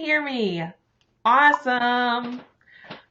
Hear me? Awesome.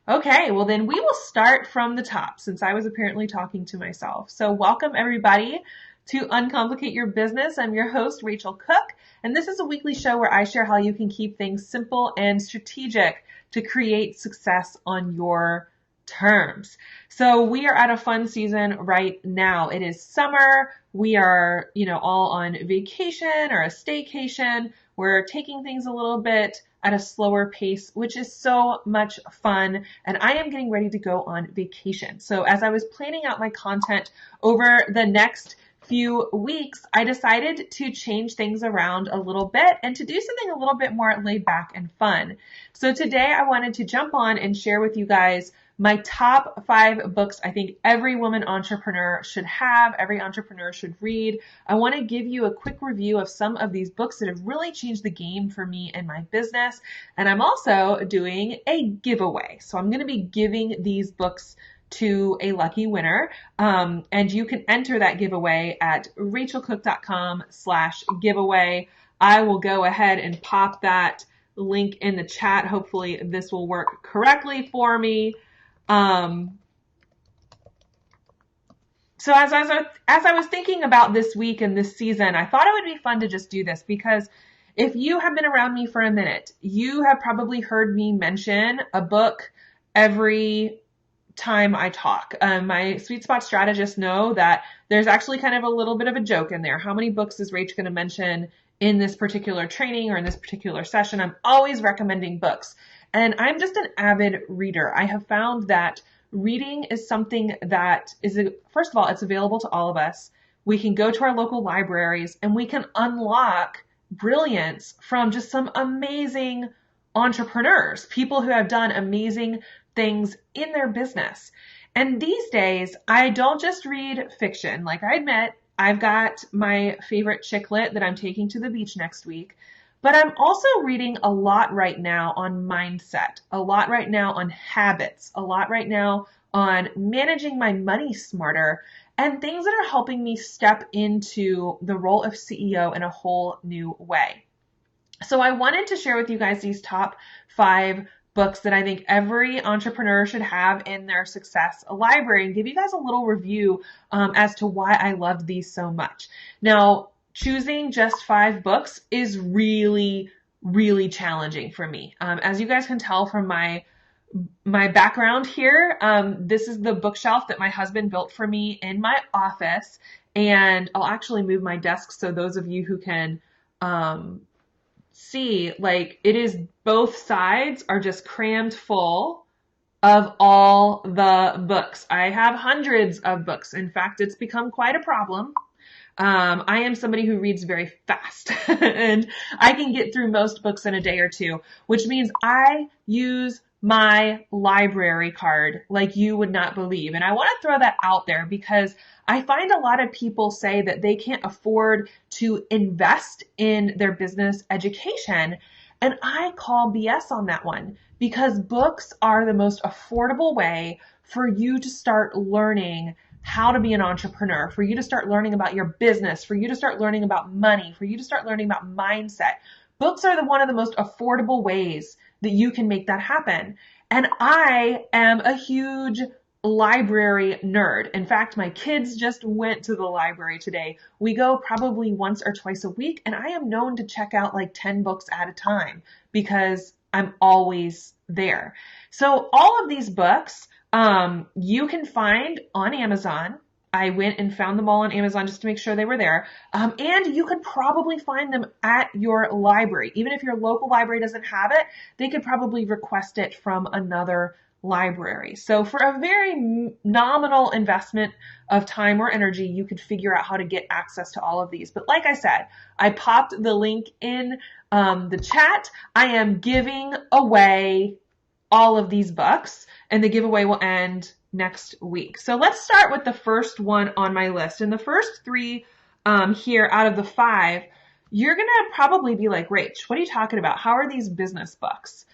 Okay, well then we will start from the top since I was apparently talking to myself. So welcome everybody to Uncomplicate Your Business. I'm your host, Racheal Cook, and this is a weekly show where I share how you can keep things simple and strategic to create success on your terms. So we are at a fun season right now. It is summer. We are, all on vacation or a staycation. We're taking things a little bit at a slower pace, which is so much fun. And I am getting ready to go on vacation. So as I was planning out my content over the next few weeks, I decided to change things around a little bit and to do something a little bit more laid back and fun. So today I wanted to jump on and share with you guys my top 5 books I think every woman entrepreneur should have, every entrepreneur should read. I want to give you a quick review of some of these books that have really changed the game for me and my business. And I'm also doing a giveaway. So I'm going to be giving these books to a lucky winner. And you can enter that giveaway at rachealcook.com/giveaway. I will go ahead and pop that link in the chat. Hopefully this will work correctly for me. So as I was thinking about this week and this season, I thought it would be fun to just do this because if you have been around me for a minute, you have probably heard me mention a book every time I talk. My Sweet Spot strategists know that there's actually kind of a little bit of a joke in there. How many books is Rach going to mention in this particular training or in this particular session? I'm always recommending books. And I'm just an avid reader. I have found that reading is something that is, first of all, it's available to all of us. We can go to our local libraries and we can unlock brilliance from just some amazing entrepreneurs, people who have done amazing things in their business. And these days, I don't just read fiction. Like I admit, I've got my favorite chick lit that I'm taking to the beach next week. But I'm also reading a lot right now on mindset, a lot right now on habits, a lot right now on managing my money smarter, and things that are helping me step into the role of CEO in a whole new way. So I wanted to share with you guys these top 5 books that I think every entrepreneur should have in their success library and give you guys a little review as to why I love these so much. Now, choosing just 5 books is really, really challenging for me. As you guys can tell from my background here, this is the bookshelf that my husband built for me in my office. And I'll actually move my desk so those of you who can see, like it is both sides are just crammed full of all the books. I have hundreds of books. In fact, it's become quite a problem. I am somebody who reads very fast and I can get through most books in a day or two, which means I use my library card like you would not believe. And I want to throw that out there because I find a lot of people say that they can't afford to invest in their business education. And I call BS on that one because books are the most affordable way for you to start learning how to be an entrepreneur, for you to start learning about your business, for you to start learning about money, for you to start learning about mindset. Books are one of the most affordable ways that you can make that happen. And I am a huge library nerd. In fact, my kids just went to the library today. We go probably once or twice a week, and I am known to check out like 10 books at a time because I'm always there. So all of these books, you can find on Amazon. I went and found them all on Amazon just to make sure they were there. And you could probably find them at your library. Even if your local library doesn't have it, they could probably request it from another library. So for a very nominal investment of time or energy, you could figure out how to get access to all of these. But like I said, I popped the link in the chat. I am giving away all of these books, and the giveaway will end next week. So let's start with the first one on my list. And the first 3 here out of the 5, you're going to probably be like, Rach, what are you talking about? How are these business books?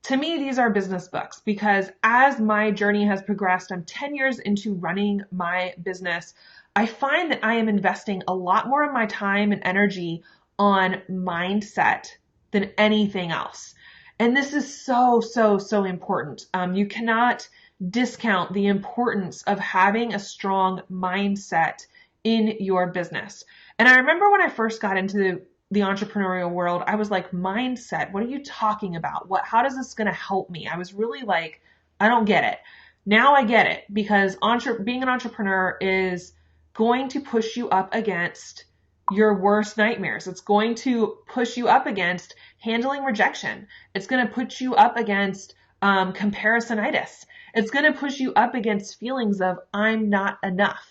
To me, these are business books because as my journey has progressed, I'm 10 years into running my business. I find that I am investing a lot more of my time and energy on mindset than anything else. And this is so, so, so important. You cannot discount the importance of having a strong mindset in your business. And I remember when I first got into the entrepreneurial world, I was like, mindset, what are you talking about? How is this going to help me? I was really like, I don't get it. Now I get it, because being an entrepreneur is going to push you up against your worst nightmares. It's going to push you up against handling rejection. It's going to put you up against comparisonitis. It's going to push you up against feelings of I'm not enough,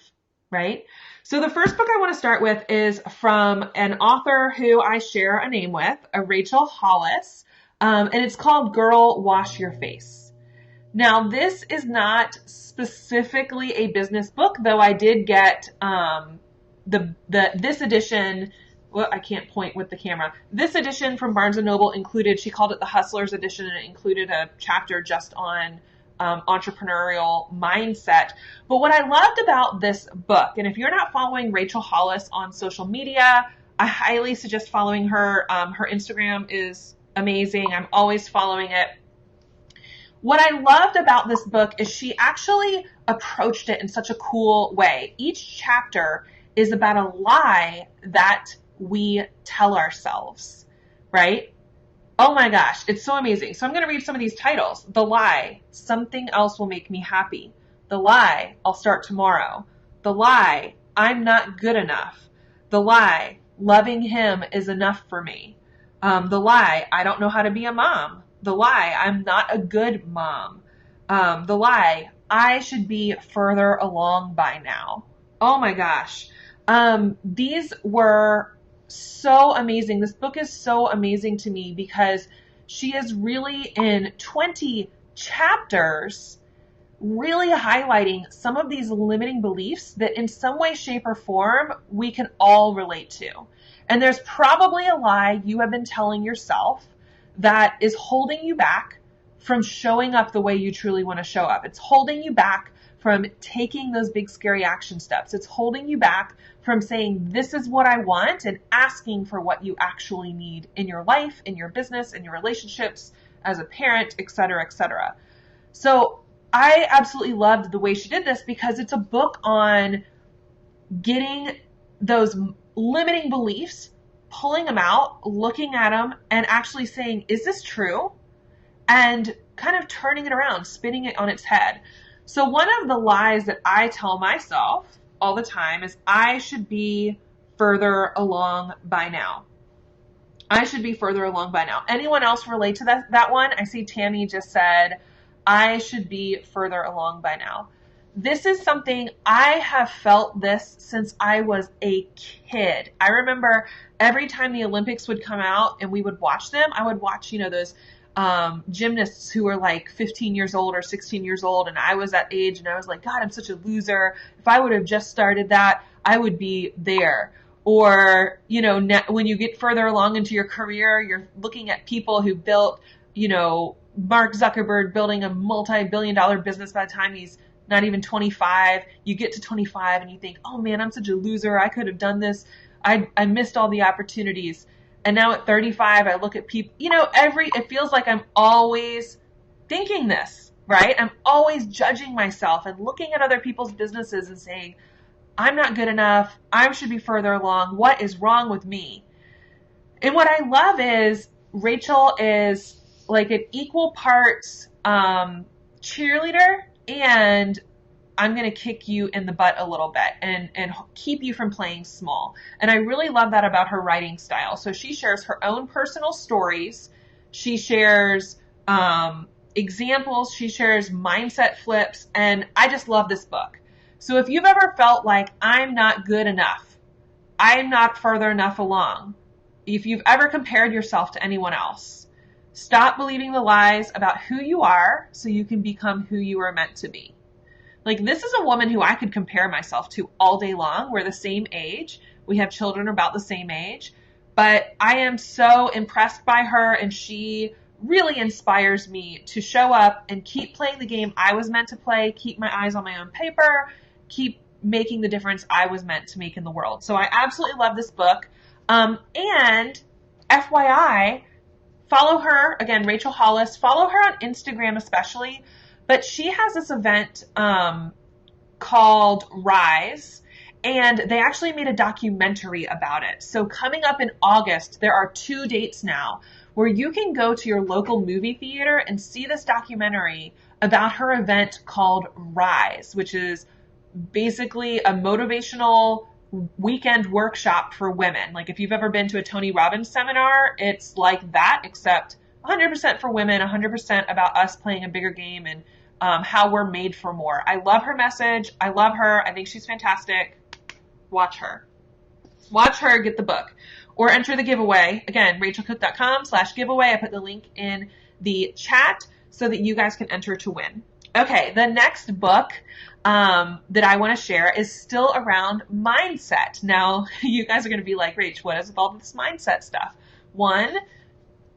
right? So the first book I want to start with is from an author who I share a name with, Racheal Hollis, and it's called Girl, Wash Your Face. Now, this is not specifically a business book, though I did get this edition. Well, I can't point with the camera. This edition from Barnes & Noble included, she called it the Hustlers edition, and it included a chapter just on entrepreneurial mindset. But what I loved about this book, and if you're not following Racheal Hollis on social media, I highly suggest following her. Her Instagram is amazing. I'm always following it. What I loved about this book is she actually approached it in such a cool way. Each chapter is about a lie that we tell ourselves, right? Oh my gosh, it's so amazing. So I'm going to read some of these titles. The lie, something else will make me happy. The lie, I'll start tomorrow. The lie, I'm not good enough. The lie, loving him is enough for me. The lie, I don't know how to be a mom. The lie, I'm not a good mom. The lie, I should be further along by now. Oh my gosh. These were so amazing. This book is so amazing to me because she is really in 20 chapters really highlighting some of these limiting beliefs that in some way, shape, or form we can all relate to. And there's probably a lie you have been telling yourself that is holding you back from showing up the way you truly want to show up. It's holding you back from taking those big, scary action steps. It's holding you back from saying, this is what I want, and asking for what you actually need in your life, in your business, in your relationships, as a parent, et cetera, et cetera. So I absolutely loved the way she did this because it's a book on getting those limiting beliefs, pulling them out, looking at them, and actually saying, is this true? And kind of turning it around, spinning it on its head. So one of the lies that I tell myself all the time is I should be further along by now. I should be further along by now. Anyone else relate to that one? I see Tammy just said, I should be further along by now. This is something I have felt this since I was a kid. I remember every time the Olympics would come out and we would watch them, I would watch, those gymnasts who were like 15 years old or 16 years old. And I was that age and I was like, God, I'm such a loser. If I would have just started that, I would be there. Or, when you get further along into your career, you're looking at people who built, Mark Zuckerberg building a multi-billion-dollar business by the time he's not even 25. You get to 25 and you think, oh man, I'm such a loser. I could have done this. I missed all the opportunities. And now at 35, I look at people, it feels like I'm always thinking this, right? I'm always judging myself and looking at other people's businesses and saying, I'm not good enough. I should be further along. What is wrong with me? And what I love is Racheal is like an equal parts cheerleader, and I'm going to kick you in the butt a little bit and keep you from playing small. And I really love that about her writing style. So she shares her own personal stories. She shares examples. She shares mindset flips. And I just love this book. So if you've ever felt like I'm not good enough, I'm not further enough along, if you've ever compared yourself to anyone else, stop believing the lies about who you are so you can become who you are meant to be. Like, this is a woman who I could compare myself to all day long. We're the same age. We have children about the same age. But I am so impressed by her, and she really inspires me to show up and keep playing the game I was meant to play, keep my eyes on my own paper, keep making the difference I was meant to make in the world. So I absolutely love this book. And FYI, follow her, again, Racheal Hollis, follow her on Instagram especially, but she has this event called Rise, and they actually made a documentary about it. So coming up in August, there are 2 dates now where you can go to your local movie theater and see this documentary about her event called Rise, which is basically a motivational weekend workshop for women. Like if you've ever been to a Tony Robbins seminar, it's like that, except 100% for women, 100% about us playing a bigger game and how we're made for more. I love her message. I love her. I think she's fantastic. Watch her. Watch her get the book or enter the giveaway. Again, rachealcook.com/giveaway. I put the link in the chat so that you guys can enter to win. Okay, the next book that I want to share is still around mindset. Now, you guys are going to be like, Rach, what is with all this mindset stuff? One,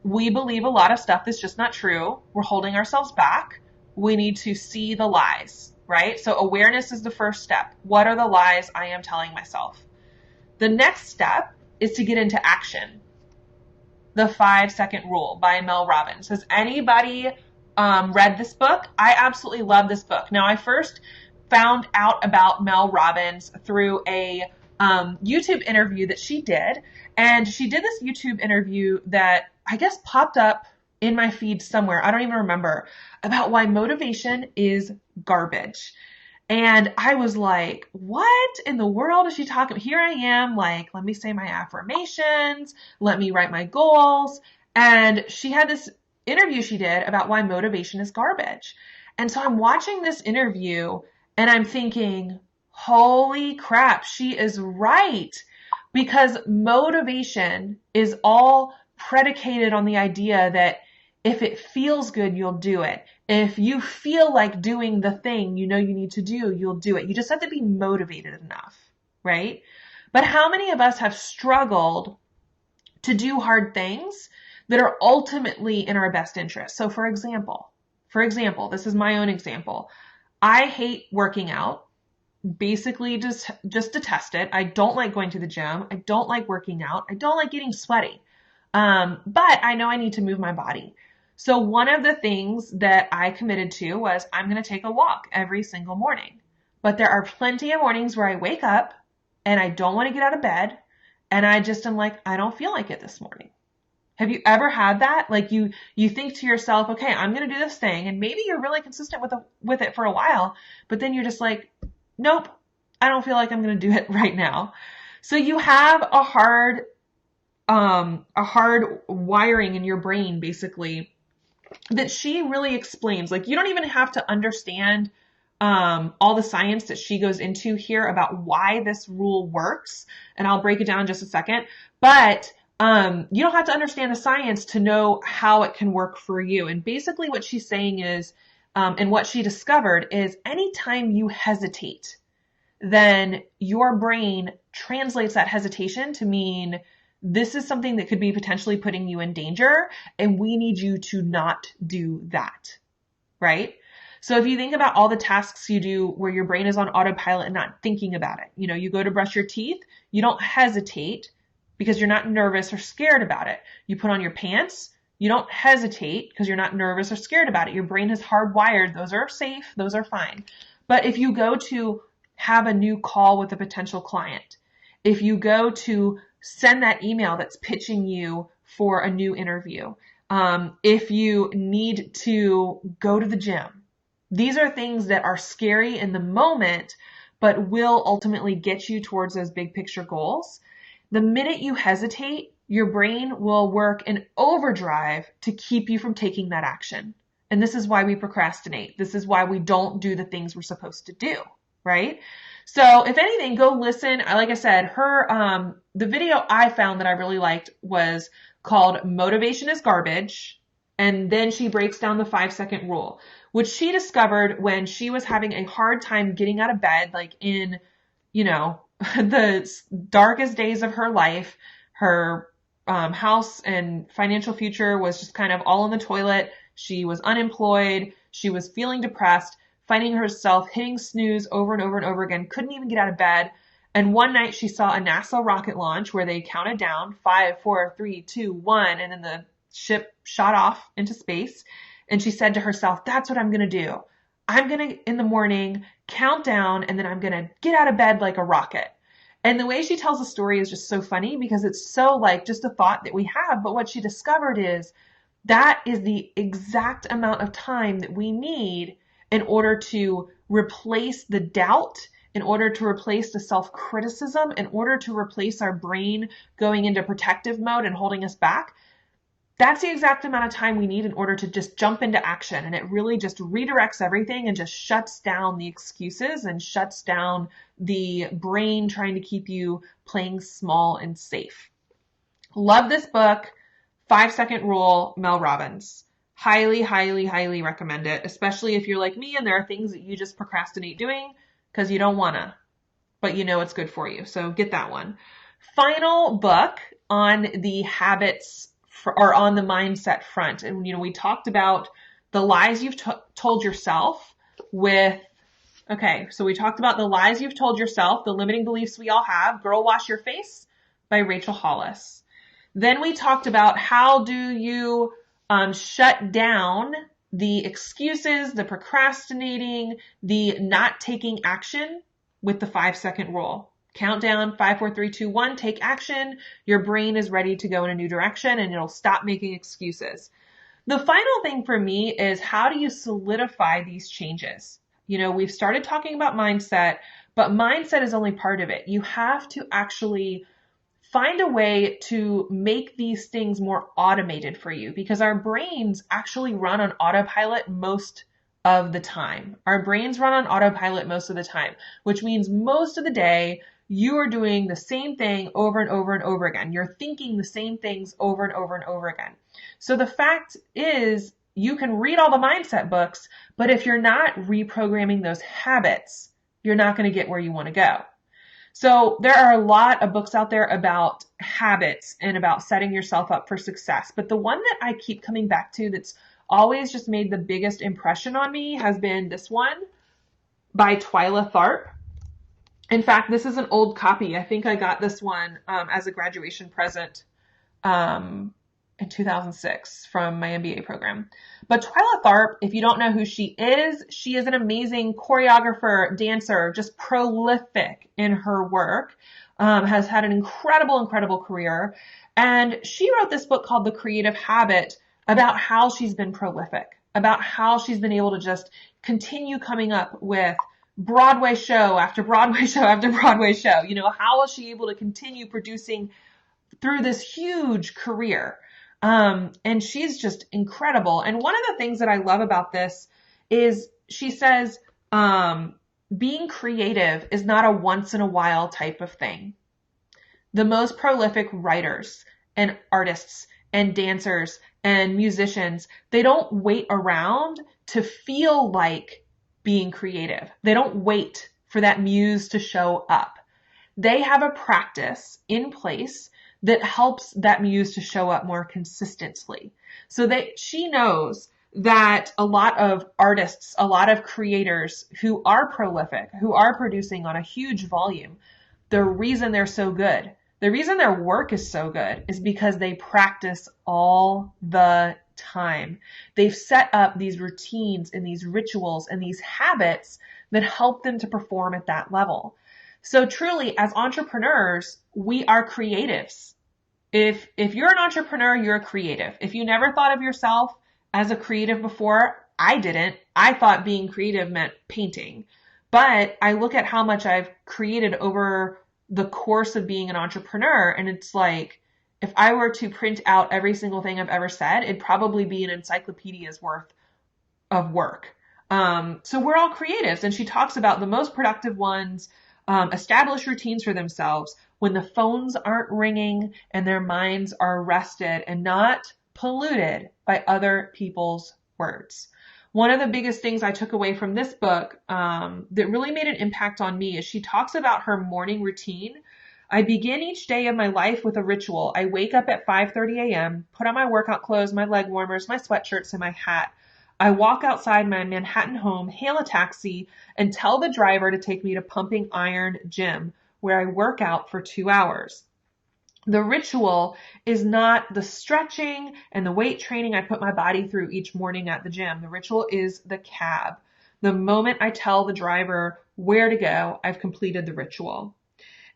we believe a lot of stuff that's just not true. We're holding ourselves back. We need to see the lies, right? So awareness is the first step. What are the lies I am telling myself? The next step is to get into action. The 5-second rule by Mel Robbins. Has anybody read this book? I absolutely love this book. Now, I first found out about Mel Robbins through a YouTube interview that she did. And she did this YouTube interview that I guess popped up in my feed somewhere. I don't even remember, about why motivation is garbage. And I was like, what in the world is she talking? Here I am, like, let me say my affirmations. Let me write my goals. And she had this interview she did about why motivation is garbage. And so I'm watching this interview and I'm thinking, holy crap, she is right. Because motivation is all predicated on the idea that if it feels good, you'll do it. If you feel like doing the thing you know you need to do, you'll do it. You just have to be motivated enough, right? But how many of us have struggled to do hard things that are ultimately in our best interest? So for example, this is my own example. I hate working out, basically just to test it. I don't like going to the gym. I don't like working out. I don't like getting sweaty. But I know I need to move my body. So one of the things that I committed to was I'm going to take a walk every single morning. But there are plenty of mornings where I wake up and I don't want to get out of bed. And I just am like, I don't feel like it this morning. Have you ever had that? Like you think to yourself, okay, I'm going to do this thing. And maybe you're really consistent with it for a while, but then you're just like, nope, I don't feel like I'm going to do it right now. So you have a hard wiring in your brain, basically, that she really explains. Like, you don't even have to understand all the science that she goes into here about why this rule works. And I'll break it down in just a second. But you don't have to understand the science to know how it can work for you. And basically what she's saying is, and what she discovered is anytime you hesitate, then your brain translates that hesitation to mean this is something that could be potentially putting you in danger, and we need you to not do that, right? So if you think about all the tasks you do where your brain is on autopilot and not thinking about it, you go to brush your teeth, you don't hesitate because you're not nervous or scared about it. You put on your pants, you don't hesitate because you're not nervous or scared about it. Your brain is hardwired. Those are safe. Those are fine. But if you go to have a new call with a potential client, if you go to send that email that's pitching you for a new interview, if you need to go to the gym, these are things that are scary in the moment, but will ultimately get you towards those big picture goals. The minute you hesitate, your brain will work in overdrive to keep you from taking that action. And this is why we procrastinate. This is why we don't do the things we're supposed to do, right? So if anything, go listen. Like I said, the video I found that I really liked was called Motivation is Garbage. And then she breaks down the 5-second rule, which she discovered when she was having a hard time getting out of bed, like in, the darkest days of her life. Her house and financial future was just kind of all in the toilet. She was unemployed. She was feeling depressed, finding herself hitting snooze over and over and over again, couldn't even get out of bed. And one night she saw a NASA rocket launch where they counted down 5, 4, 3, 2, 1, and then the ship shot off into space. And she said to herself, that's what I'm going to do. I'm going to, in the morning, count down, and then I'm going to get out of bed like a rocket. And the way she tells the story is just so funny because it's so like just a thought that we have. But what she discovered is that is the exact amount of time that we need in order to replace the doubt, in order to replace the self-criticism, in order to replace our brain going into protective mode and holding us back. That's the exact amount of time we need in order to just jump into action. And it really just redirects everything and just shuts down the excuses and shuts down the brain trying to keep you playing small and safe. Love this book. 5-Second Rule, Mel Robbins. Highly, highly, highly recommend it, especially if you're like me and there are things that you just procrastinate doing because you don't want to, but you know it's good for you. So get that one. Final book on the habits or on the mindset front. And, we talked about the lies you've told yourself so we talked about the lies you've told yourself, the limiting beliefs we all have, Girl Wash Your Face by Racheal Hollis. Then we talked about how do you shut down the excuses, the procrastinating, the not taking action with the 5-second rule. Countdown, 5, 4, 3, 2, 1, take action. Your brain is ready to go in a new direction and it'll stop making excuses. The final thing for me is how do you solidify these changes? We've started talking about mindset, but mindset is only part of it. You have to actually find a way to make these things more automated for you because our brains actually run on autopilot most of the time. Our brains run on autopilot most of the time, which means most of the day you are doing the same thing over and over and over again. You're thinking the same things over and over and over again. So the fact is you can read all the mindset books, but if you're not reprogramming those habits, you're not going to get where you want to go. So there are a lot of books out there about habits and about setting yourself up for success. But the one that I keep coming back to that's always just made the biggest impression on me has been this one by Twyla Tharp. In fact, this is an old copy. I think I got this one as a graduation present in 2006 from my MBA program. But Twyla Tharp, if you don't know who she is an amazing choreographer, dancer, just prolific in her work, has had an incredible career. And she wrote this book called The Creative Habit about how she's been prolific, about how she's been able to just continue coming up with Broadway show after Broadway show after Broadway show. How is she able to continue producing through this huge career? And she's just incredible. And one of the things that I love about this is she says, being creative is not a once in a while type of thing. The most prolific writers and artists and dancers and musicians, they don't wait around to feel like being creative. They don't wait for that muse to show up. They have a practice in place that helps that muse to show up more consistently. So that she knows that a lot of artists, a lot of creators who are prolific, who are producing on a huge volume, the reason they're so good, the reason their work is so good is because they practice all the time. They've set up these routines and these rituals and these habits that help them to perform at that level. So truly, as entrepreneurs, we are creatives. If you're an entrepreneur, you're a creative. If you never thought of yourself as a creative before, I didn't. I thought being creative meant painting. But I look at how much I've created over the course of being an entrepreneur, and it's like, if I were to print out every single thing I've ever said, it'd probably be an encyclopedia's worth of work. So we're all creatives. And she talks about the most productive ones establish routines for themselves when the phones aren't ringing and their minds are rested and not polluted by other people's words. One of the biggest things I took away from this book that really made an impact on me is she talks about her morning routine. I begin each day of my life with a ritual. I wake up at 5:30 a.m., put on my workout clothes, my leg warmers, my sweatshirts, and my hat. I walk outside my Manhattan home, hail a taxi, and tell the driver to take me to Pumping Iron Gym, where I work out for 2 hours. The ritual is not the stretching and the weight training I put my body through each morning at the gym. The ritual is the cab. The moment I tell the driver where to go, I've completed the ritual.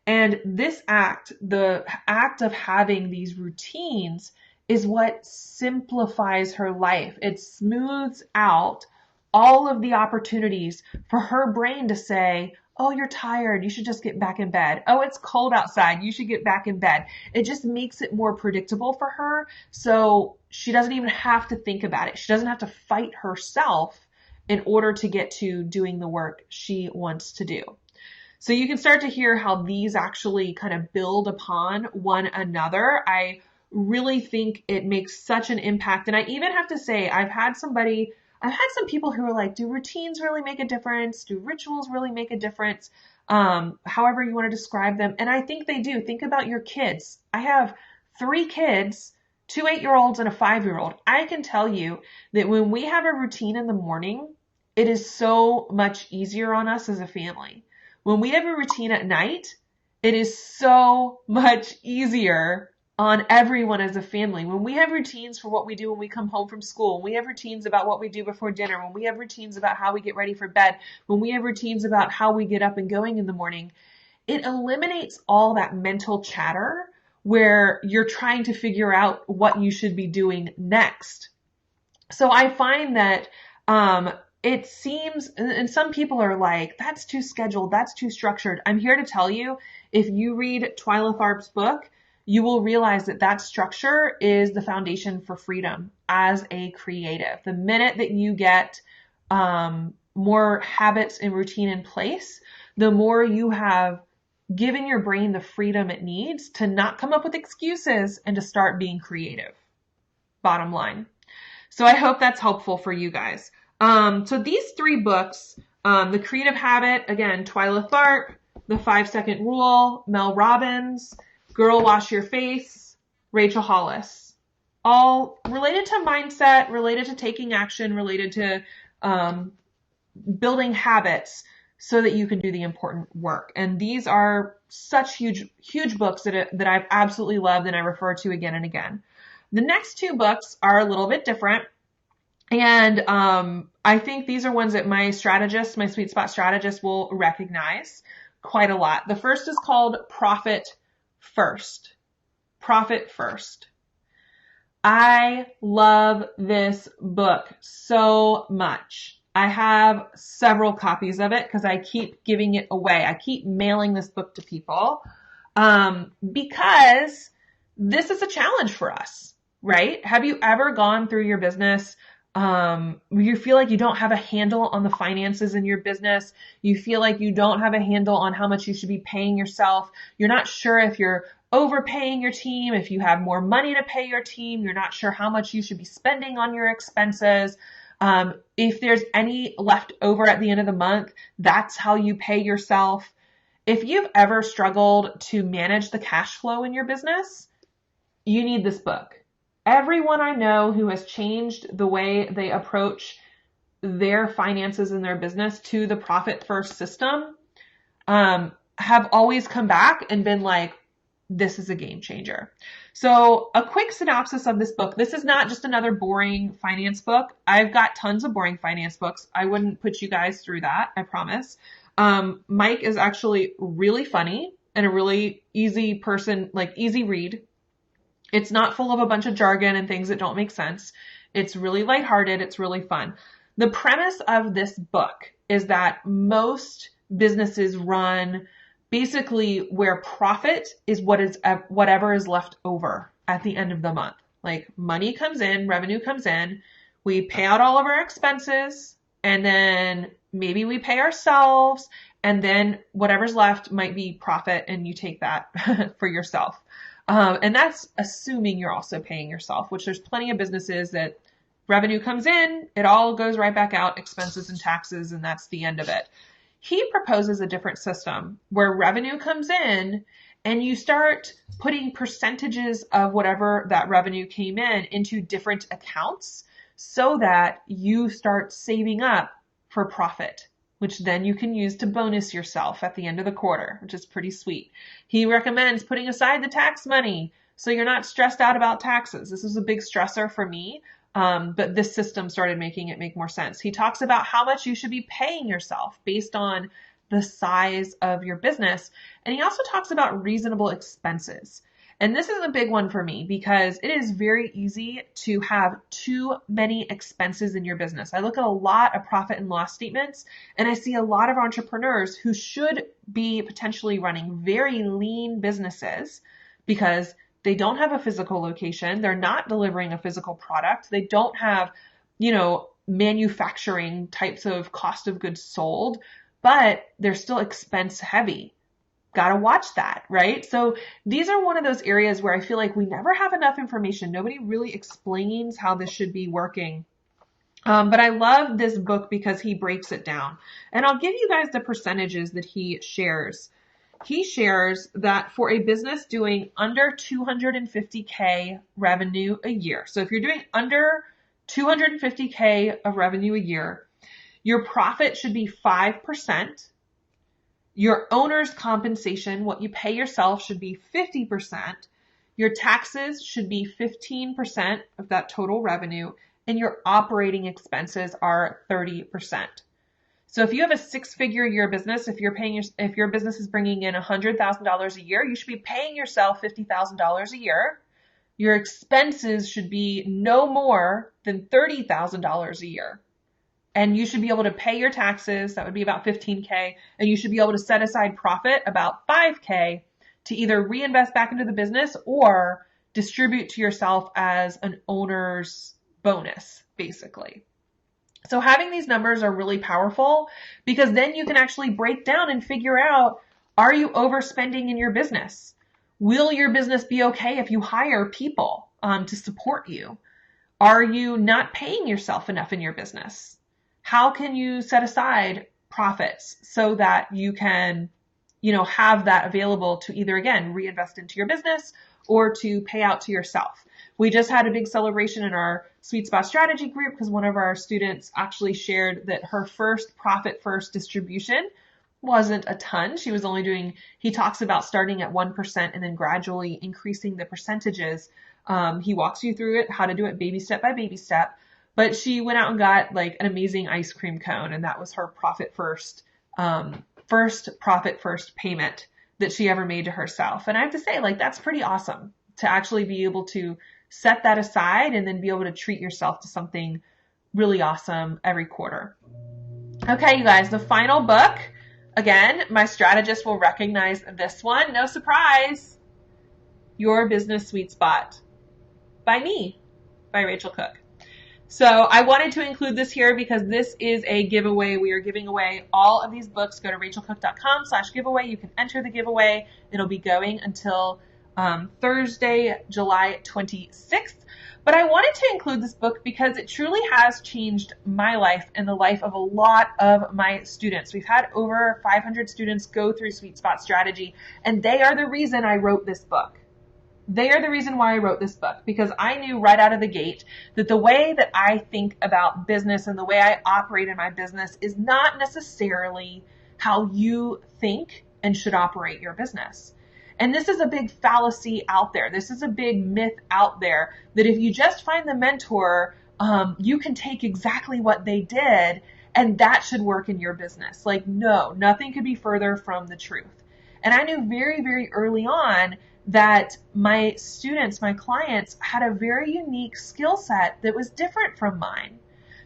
And this act, the act of having these routines, is what simplifies her life. It smooths out all of the opportunities for her brain to say, oh, you're tired. You should just get back in bed. Oh, it's cold outside. You should get back in bed. It just makes it more predictable for her. So she doesn't even have to think about it. She doesn't have to fight herself in order to get to doing the work she wants to do. So you can start to hear how these actually kind of build upon one another. I really think it makes such an impact. And I even have to say, I've had some people who are like, do routines really make a difference? Do rituals really make a difference? However you want to describe them. And I think they do. Think about your kids. I have 3 kids, 2 8-year-olds and a 5-year-old. I can tell you that when we have a routine in the morning, it is so much easier on us as a family. When we have a routine at night, it is so much easier on everyone as a family. When we have routines for what we do when we come home from school, when we have routines about what we do before dinner, when we have routines about how we get ready for bed, when we have routines about how we get up and going in the morning, it eliminates all that mental chatter where you're trying to figure out what you should be doing next. So I find that, it seems, and some people are like, that's too scheduled, that's too structured. I'm here to tell you, if you read Twyla Tharp's book, you will realize that that structure is the foundation for freedom as a creative. The minute that you get more habits and routine in place, the more you have given your brain the freedom it needs to not come up with excuses and to start being creative. Bottom line. So I hope that's helpful for you guys. So these 3 books, The Creative Habit, again, Twyla Tharp, The 5-Second Rule, Mel Robbins, Girl Wash Your Face, Racheal Hollis, all related to mindset, related to taking action, related to building habits so that you can do the important work. And these are such huge books that I've absolutely loved and I refer to again and again. The next 2 books are a little bit different. And I think these are ones that my sweet spot strategist will recognize quite a lot. The first is called Profit First. Profit First. I love this book so much. I have several copies of it because I keep giving it away. I keep mailing this book to people because this is a challenge for us, right? Have you ever gone through your business you feel like you don't have a handle on the finances in your business. You feel like you don't have a handle on how much you should be paying yourself. You're not sure if you're overpaying your team, if you have more money to pay your team. You're not sure how much you should be spending on your expenses. If there's any left over at the end of the month, that's how you pay yourself. If you've ever struggled to manage the cash flow in your business, you need this book. Everyone I know who has changed the way they approach their finances in their business to the profit first system, have always come back and been like, this is a game changer. So a quick synopsis of this book. This is not just another boring finance book. I've got tons of boring finance books. I wouldn't put you guys through that, I promise. Mike is actually really funny and a really easy person, like easy read. It's not full of a bunch of jargon and things that don't make sense. It's really lighthearted. It's really fun. The premise of this book is that most businesses run basically where profit is whatever is left over at the end of the month. Like money comes in, revenue comes in, we pay out all of our expenses, and then maybe we pay ourselves, and then whatever's left might be profit, and you take that for yourself. And that's assuming you're also paying yourself, which there's plenty of businesses that revenue comes in, it all goes right back out, expenses and taxes, and that's the end of it. He proposes a different system where revenue comes in and you start putting percentages of whatever that revenue came in into different accounts so that you start saving up for profit which then you can use to bonus yourself at the end of the quarter, which is pretty sweet. He recommends putting aside the tax money so you're not stressed out about taxes. This was a big stressor for me, but this system started making it make more sense. He talks about how much you should be paying yourself based on the size of your business. And he also talks about reasonable expenses. And this is a big one for me because it is very easy to have too many expenses in your business. I look at a lot of profit and loss statements, and I see a lot of entrepreneurs who should be potentially running very lean businesses because they don't have a physical location. They're not delivering a physical product. They don't have, manufacturing types of cost of goods sold, but they're still expense heavy. Got to watch that, right? So these are one of those areas where I feel like we never have enough information. Nobody really explains how this should be working. But I love this book because he breaks it down. And I'll give you guys the percentages that he shares. He shares that for a business doing under 250K revenue a year. So if you're doing under 250K of revenue a year, your profit should be 5%. Your owner's compensation, what you pay yourself, should be 50%. Your taxes should be 15% of that total revenue, and your operating expenses are 30%. So if you have a six-figure year business, if your business is bringing in $100,000 a year, you should be paying yourself $50,000 a year. Your expenses should be no more than $30,000 a year. And you should be able to pay your taxes. That would be about 15K. And you should be able to set aside profit about 5K to either reinvest back into the business or distribute to yourself as an owner's bonus, basically. So having these numbers are really powerful because then you can actually break down and figure out, are you overspending in your business? Will your business be okay if you hire people to support you? Are you not paying yourself enough in your business? How can you set aside profits so that you can, have that available to either, again, reinvest into your business or to pay out to yourself? We just had a big celebration in our Sweet Spot Strategy group because one of our students actually shared that her first profit first distribution wasn't a ton. She was only he talks about starting at 1% and then gradually increasing the percentages. He walks you through it, how to do it baby step by baby step. But she went out and got like an amazing ice cream cone, and that was her profit first profit first payment that she ever made to herself. And I have to say, that's pretty awesome to actually be able to set that aside and then be able to treat yourself to something really awesome every quarter. Okay, you guys, the final book, again, my strategist will recognize this one. No surprise. Your Business Sweet Spot by me, by Racheal Cook. So I wanted to include this here because this is a giveaway. We are giving away all of these books. Go to rachealcook.com/giveaway. You can enter the giveaway. It'll be going until Thursday, July 26th. But I wanted to include this book because it truly has changed my life and the life of a lot of my students. We've had over 500 students go through Sweet Spot Strategy, and they are the reason I wrote this book. They are the reason why I wrote this book, because I knew right out of the gate that the way that I think about business and the way I operate in my business is not necessarily how you think and should operate your business. And this is a big fallacy out there. This is a big myth out there that if you just find the mentor, you can take exactly what they did and that should work in your business. No, nothing could be further from the truth. And I knew very, very early on that my students, my clients, had a very unique skill set that was different from mine.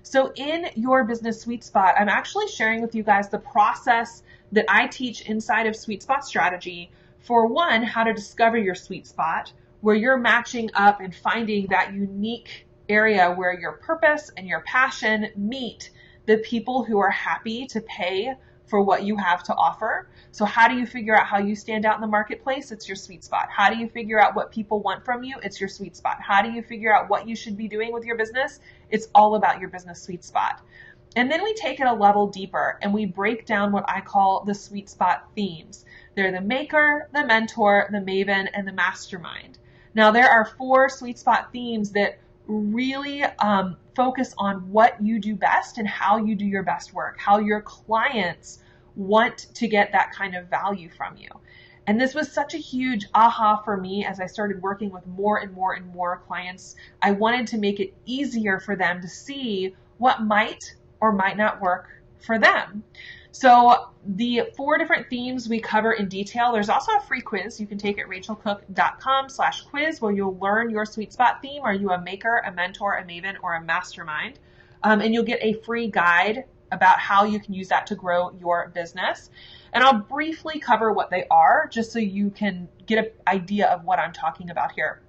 So in Your Business Sweet Spot, I'm actually sharing with you guys the process that I teach inside of Sweet Spot Strategy for, one, how to discover your sweet spot, where you're matching up and finding that unique area where your purpose and your passion meet the people who are happy to pay for what you have to offer. So how do you figure out how you stand out in the marketplace? It's your sweet spot. How do you figure out what people want from you? It's your sweet spot. How do you figure out what you should be doing with your business? It's all about your business sweet spot. And then we take it a level deeper and we break down what I call the sweet spot themes. They're the maker, the mentor, the maven, and the mastermind. Now there are 4 sweet spot themes that really focus on what you do best and how you do your best work, how your clients want to get that kind of value from you. And this was such a huge aha for me as I started working with more and more and more clients. I wanted to make it easier for them to see what might or might not work for them. So the 4 different themes we cover in detail. There's also a free quiz you can take at rachealcook.com/quiz where you'll learn your sweet spot theme. Are you a maker, a mentor, a maven, or a mastermind? And you'll get a free guide about how you can use that to grow your business. And I'll briefly cover what they are just so you can get an idea of what I'm talking about here.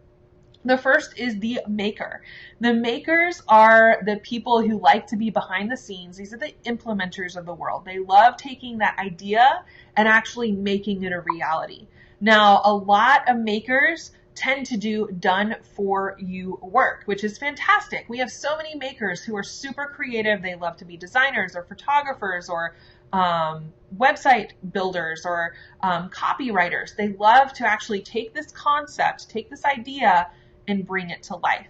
The first is the maker. The makers are the people who like to be behind the scenes. These are the implementers of the world. They love taking that idea and actually making it a reality. Now, a lot of makers tend to do done for you work, which is fantastic. We have so many makers who are super creative. They love to be designers or photographers or website builders or copywriters. They love to actually take this concept, take this idea, and bring it to life.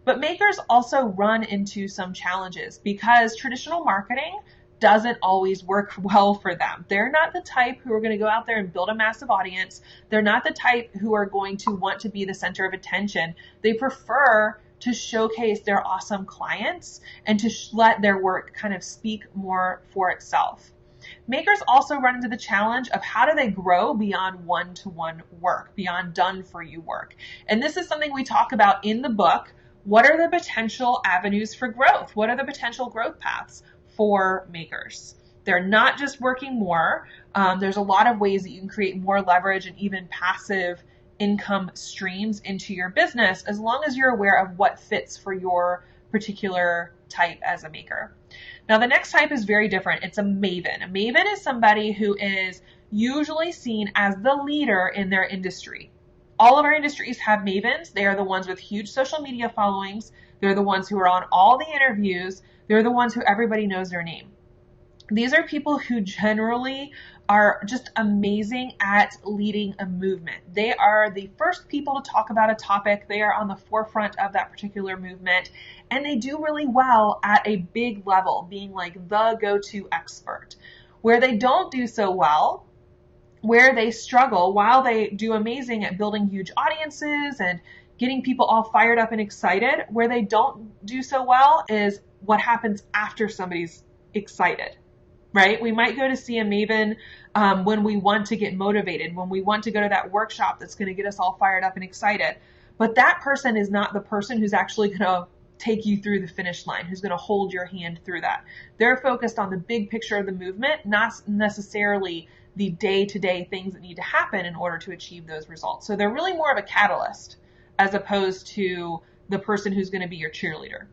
But makers also run into some challenges because traditional marketing doesn't always work well for them. They're not the type who are going to go out there and build a massive audience. They're not the type who are going to want to be the center of attention. They prefer to showcase their awesome clients and to let their work kind of speak more for itself. Makers also run into the challenge of how do they grow beyond one-to-one work, beyond done-for-you work. And this is something we talk about in the book. What are the potential avenues for growth? What are the potential growth paths for makers? They're not just working more. There's a lot of ways that you can create more leverage and even passive income streams into your business as long as you're aware of what fits for your particular type as a maker. Now, the next type is very different. It's a maven. A maven is somebody who is usually seen as the leader in their industry. All of our industries have mavens. They are the ones with huge social media followings. They're the ones who are on all the interviews. They're the ones who everybody knows their name. These are people who generally are just amazing at leading a movement. They are the first people to talk about a topic. They are on the forefront of that particular movement, and they do really well at a big level, being like the go-to expert. Where they don't do so well, where they struggle, while they do amazing at building huge audiences and getting people all fired up and excited, where they don't do so well is what happens after somebody's excited. Right? We might go to see a maven when we want to get motivated, when we want to go to that workshop that's going to get us all fired up and excited. But that person is not the person who's actually going to take you through the finish line, who's going to hold your hand through that. They're focused on the big picture of the movement, not necessarily the day-to-day things that need to happen in order to achieve those results. So they're really more of a catalyst as opposed to the person who's going to be your cheerleader.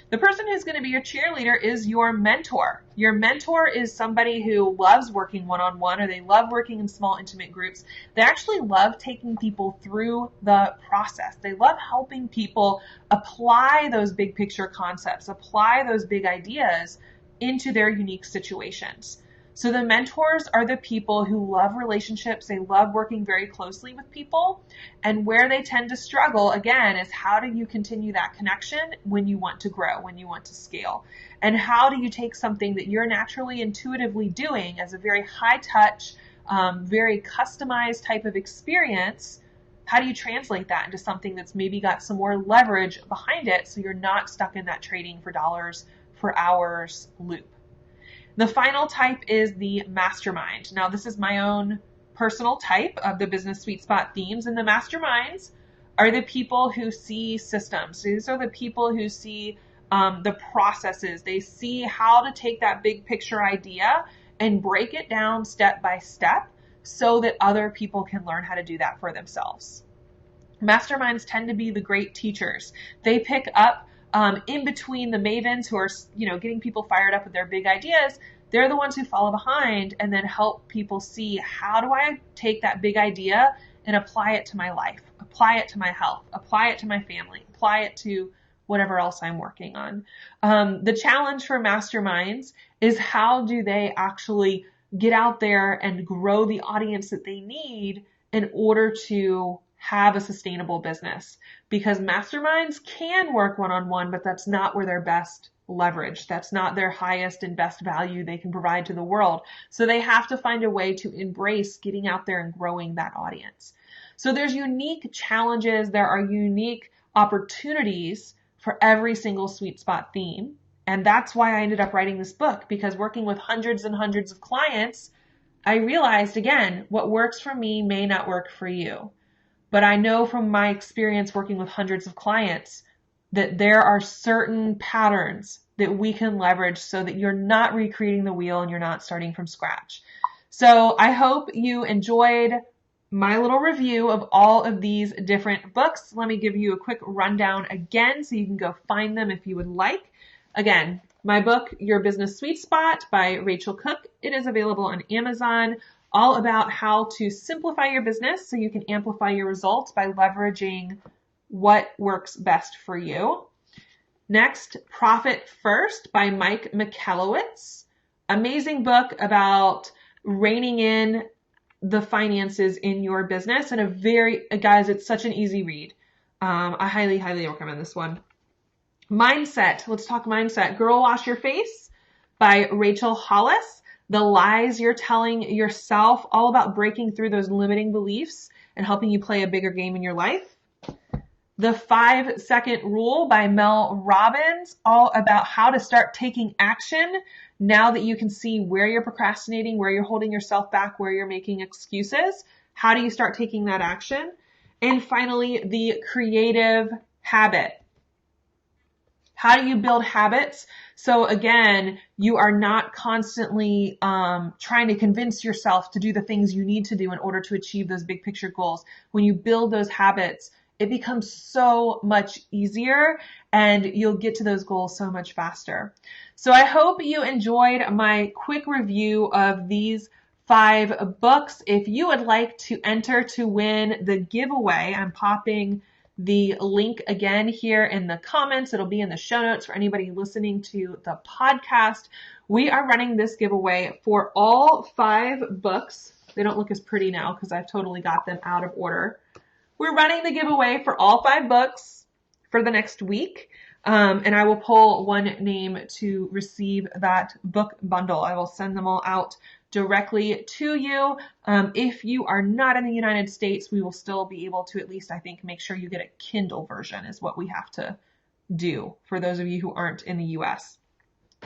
The person who's going to be your cheerleader is your mentor. Your mentor is somebody who loves working one-on-one, or they love working in small, intimate groups. They actually love taking people through the process. They love helping people apply those big picture concepts, apply those big ideas into their unique situations. So the mentors are the people who love relationships. They love working very closely with people. And where they tend to struggle, again, is how do you continue that connection when you want to grow, when you want to scale? And how do you take something that you're naturally intuitively doing as a very high touch, very customized type of experience? How do you translate that into something that's maybe got some more leverage behind it so you're not stuck in that trading for dollars for hours loop? The final type is the mastermind. Now, this is my own personal type of the business sweet spot themes, and the masterminds are the people who see systems. These are the people who see the processes. They see how to take that big picture idea and break it down step by step so that other people can learn how to do that for themselves. Masterminds tend to be the great teachers. They pick up in between the mavens who are, getting people fired up with their big ideas. They're the ones who follow behind and then help people see, how do I take that big idea and apply it to my life, apply it to my health, apply it to my family, apply it to whatever else I'm working on. The challenge for masterminds is, how do they actually get out there and grow the audience that they need in order to have a sustainable business, because masterminds can work one-on-one, but that's not where they're best leveraged. That's not their highest and best value they can provide to the world. So they have to find a way to embrace getting out there and growing that audience. So there's unique challenges. There are unique opportunities for every single sweet spot theme. And that's why I ended up writing this book, because working with hundreds and hundreds of clients, I realized, again, what works for me may not work for you. But I know from my experience working with hundreds of clients that there are certain patterns that we can leverage so that you're not recreating the wheel and you're not starting from scratch. So I hope you enjoyed my little review of all of these different books. Let me give you a quick rundown again so you can go find them if you would like. Again, my book, Your Business Sweet Spot by Racheal Cook. It is available on Amazon, all about how to simplify your business so you can amplify your results by leveraging what works best for you. Next, Profit First by Mike Michalowicz. Amazing book about reining in the finances in your business, and guys, it's such an easy read. I highly, highly recommend this one. Mindset. Let's talk mindset. Girl Wash Your Face by Rachel Hollis. The lies you're telling yourself, all about breaking through those limiting beliefs and helping you play a bigger game in your life. The 5-Second Rule by Mel Robbins, all about how to start taking action now that you can see where you're procrastinating, where you're holding yourself back, where you're making excuses. How do you start taking that action? And finally, The Creative Habit. How do you build habits? So again, you are not constantly trying to convince yourself to do the things you need to do in order to achieve those big picture goals. When you build those habits, it becomes so much easier and you'll get to those goals so much faster. So I hope you enjoyed my quick review of these 5 books. If you would like to enter to win the giveaway, I'm popping the link again here in the comments. It'll be in the show notes for anybody listening to the podcast. We are running this giveaway for all 5 books. They don't look as pretty now because I've totally got them out of order. We're running the giveaway for all 5 books for the next week. And I will pull one name to receive that book bundle. I will send them all out directly to you. If you are not in the United States, we will still be able to at least, I think, make sure you get a Kindle version is what we have to do for those of you who aren't in the US.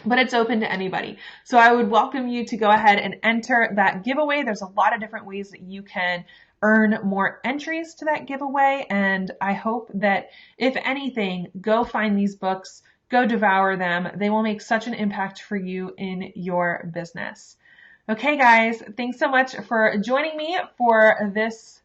But it's open to anybody. So I would welcome you to go ahead and enter that giveaway. There's a lot of different ways that you can earn more entries to that giveaway. And I hope that if anything, go find these books, go devour them. They will make such an impact for you in your business. Okay, guys, thanks so much for joining me for this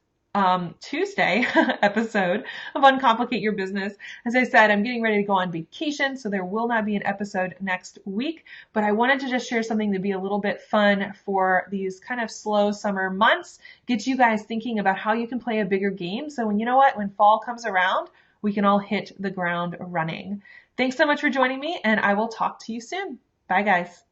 Tuesday episode of Uncomplicate Your Business. As I said, I'm getting ready to go on vacation, so there will not be an episode next week, but I wanted to just share something to be a little bit fun for these kind of slow summer months, get you guys thinking about how you can play a bigger game. So when fall comes around, we can all hit the ground running. Thanks so much for joining me, and I will talk to you soon. Bye, guys.